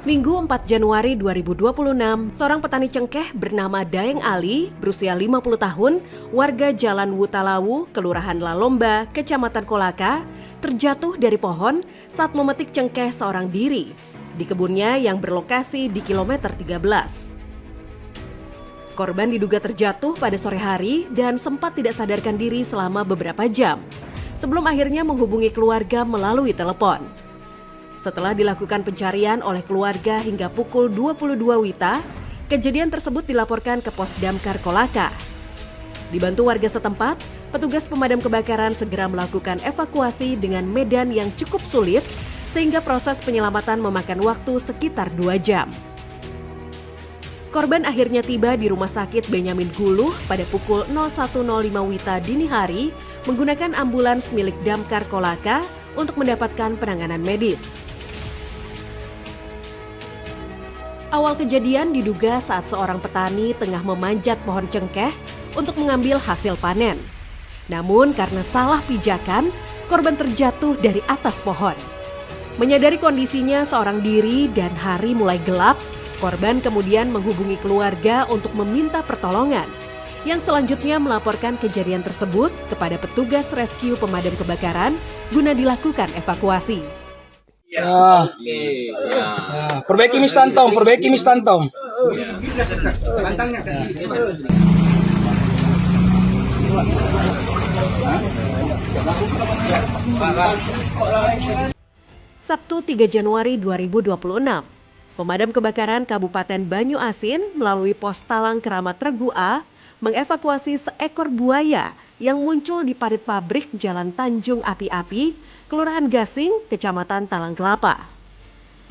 Minggu 4 Januari 2026, seorang petani cengkeh bernama Daeng Ali, berusia 50 tahun, warga Jalan Wutalawu, Kelurahan Lalomba, Kecamatan Kolaka, terjatuh dari pohon saat memetik cengkeh seorang diri di kebunnya yang berlokasi di kilometer 13. Korban diduga terjatuh pada sore hari dan sempat tidak sadarkan diri selama beberapa jam, sebelum akhirnya menghubungi keluarga melalui telepon. Setelah dilakukan pencarian oleh keluarga hingga pukul 22 WITA, kejadian tersebut dilaporkan ke Pos Damkar Kolaka. Dibantu warga setempat, petugas pemadam kebakaran segera melakukan evakuasi dengan medan yang cukup sulit, sehingga proses penyelamatan memakan waktu sekitar 2 jam. Korban akhirnya tiba di Rumah Sakit Benyamin Guluh pada pukul 01.05 WITA dini hari menggunakan ambulans milik Damkar Kolaka untuk mendapatkan penanganan medis. Awal kejadian diduga saat seorang petani tengah memanjat pohon cengkeh untuk mengambil hasil panen. Namun karena salah pijakan, korban terjatuh dari atas pohon. Menyadari kondisinya seorang diri dan hari mulai gelap, korban kemudian menghubungi keluarga untuk meminta pertolongan, yang selanjutnya melaporkan kejadian tersebut kepada petugas rescue pemadam kebakaran guna dilakukan evakuasi. Perbaiki mistantom. Sabtu 3 Januari 2026, pemadam kebakaran Kabupaten Banyu Asin melalui Pos Talang Keramat Regu A mengevakuasi seekor buaya yang muncul di parit pabrik Jalan Tanjung Api-Api, Kelurahan Gasing, Kecamatan Talang Kelapa.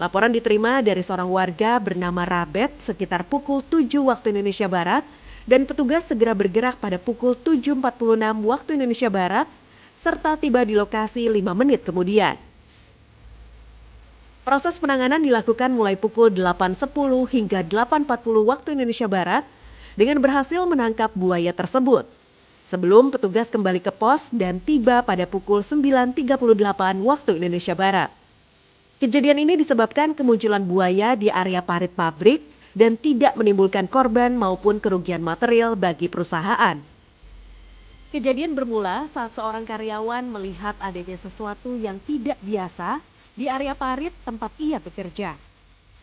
Laporan diterima dari seorang warga bernama Rabet sekitar pukul 7 waktu Indonesia Barat dan petugas segera bergerak pada pukul 7.46 waktu Indonesia Barat serta tiba di lokasi 5 menit kemudian. Proses penanganan dilakukan mulai pukul 8.10 hingga 8.40 waktu Indonesia Barat dengan berhasil menangkap buaya tersebut. Sebelum petugas kembali ke pos dan tiba pada pukul 9.38 waktu Indonesia Barat. Kejadian ini disebabkan kemunculan buaya di area parit pabrik dan tidak menimbulkan korban maupun kerugian material bagi perusahaan. Kejadian bermula saat seorang karyawan melihat adanya sesuatu yang tidak biasa di area parit tempat ia bekerja.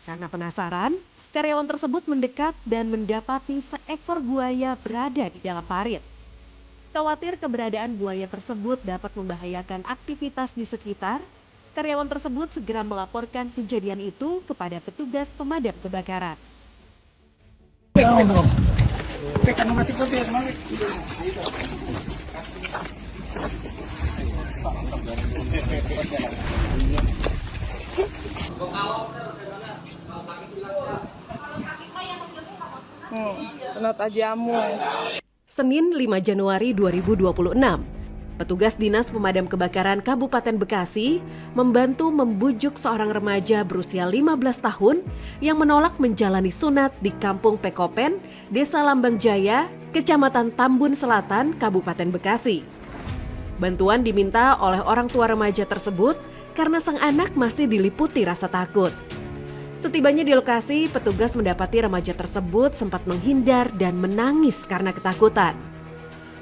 Karena penasaran, karyawan tersebut mendekat dan mendapati seekor buaya berada di dalam parit. Khawatir keberadaan buaya tersebut dapat membahayakan aktivitas di sekitar, karyawan tersebut segera melaporkan kejadian itu kepada petugas pemadam kebakaran. Kena tajamu. Senin 5 Januari 2026, petugas Dinas Pemadam Kebakaran Kabupaten Bekasi membantu membujuk seorang remaja berusia 15 tahun yang menolak menjalani sunat di Kampung Pekopen, Desa Lambang Jaya, Kecamatan Tambun Selatan, Kabupaten Bekasi. Bantuan diminta oleh orang tua remaja tersebut karena sang anak masih diliputi rasa takut. Setibanya di lokasi, petugas mendapati remaja tersebut sempat menghindar dan menangis karena ketakutan.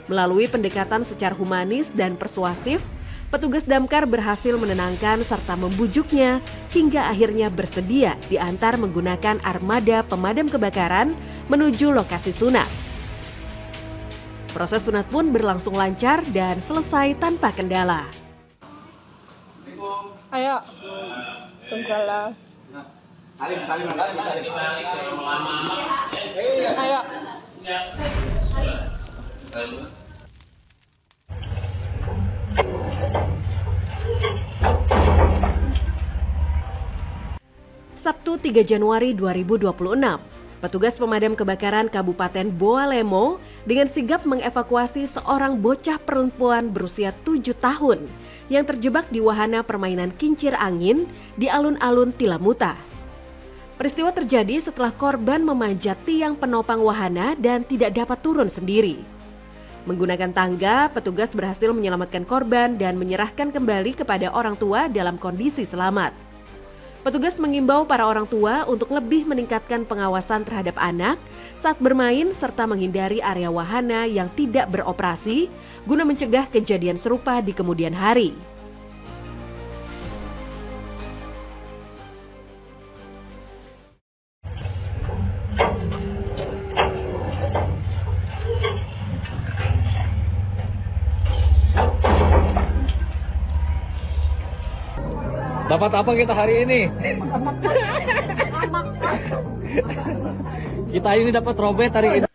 Melalui pendekatan secara humanis dan persuasif, petugas damkar berhasil menenangkan serta membujuknya hingga akhirnya bersedia diantar menggunakan armada pemadam kebakaran menuju lokasi sunat. Proses sunat pun berlangsung lancar dan selesai tanpa kendala. Ayo. Waalaikumsalam. Ayo. Sabtu 3 Januari 2026, petugas pemadam kebakaran Kabupaten Boalemo dengan sigap mengevakuasi seorang bocah perempuan berusia 7 tahun yang terjebak di wahana permainan kincir angin di alun-alun Tilamuta. Peristiwa terjadi setelah korban memanjat tiang penopang wahana dan tidak dapat turun sendiri. Menggunakan tangga, petugas berhasil menyelamatkan korban dan menyerahkan kembali kepada orang tua dalam kondisi selamat. Petugas mengimbau para orang tua untuk lebih meningkatkan pengawasan terhadap anak saat bermain serta menghindari area wahana yang tidak beroperasi guna mencegah kejadian serupa di kemudian hari. Dapat apa kita hari ini? Kita ini dapat robet hari ini.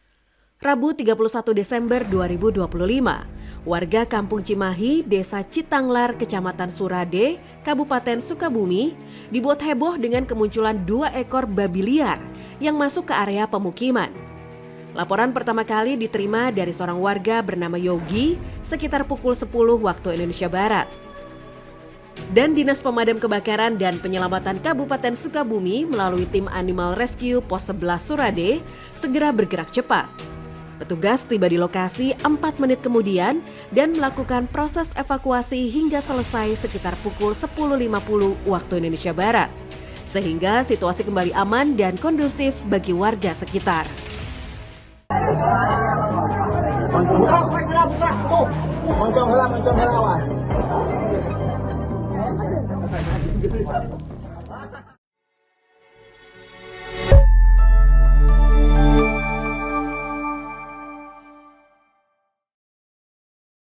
Rabu 31 Desember 2025, warga Kampung Cimahi, Desa Citanglar, Kecamatan Surade, Kabupaten Sukabumi, dibuat heboh dengan kemunculan 2 ekor babi liar yang masuk ke area pemukiman. Laporan pertama kali diterima dari seorang warga bernama Yogi sekitar pukul 10 waktu Indonesia Barat. Dan Dinas Pemadam Kebakaran dan Penyelamatan Kabupaten Sukabumi melalui tim Animal Rescue Pos 11 Surade segera bergerak cepat. Petugas tiba di lokasi 4 menit kemudian dan melakukan proses evakuasi hingga selesai sekitar pukul 10.50 waktu Indonesia Barat. Sehingga situasi kembali aman dan kondusif bagi warga sekitar. Moncong helang, awas.